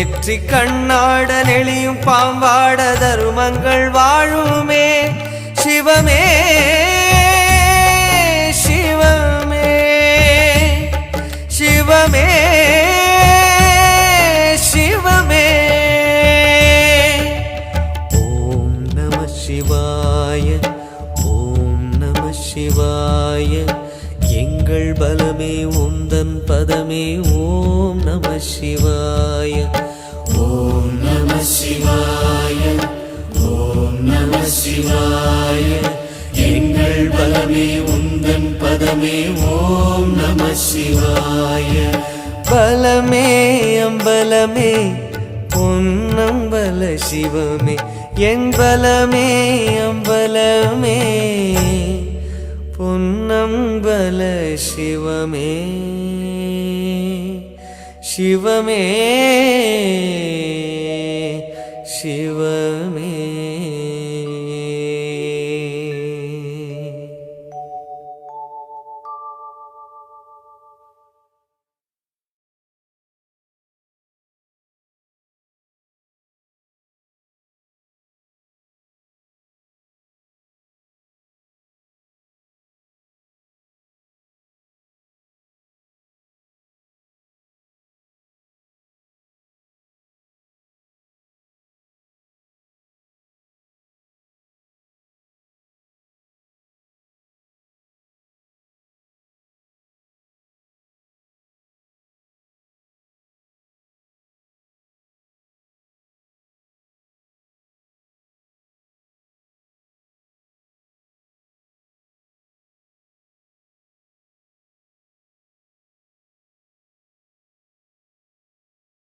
நெற்றி கண்ணாட நெளியும் பாம்பாட தருமங்கள் வாழுமே சிவமே சிவமே சிவமே சிவமே. ஓம் நம சிவாய ஓம் நம சிவாய எங்கள் பலமே உந்தன் பதமே ஓம் நம சிவாய. ஓம் நம சிவாய ஓம் நம சிவாய எங்கள் பலமே உந்தன் பதமே ஓம் நம சிவாய. பலமே அம்பலமே பொன்னம்பல சிவமே என் பலமே அம்பலமே பொன்னம்பல சிவமே சிவமே.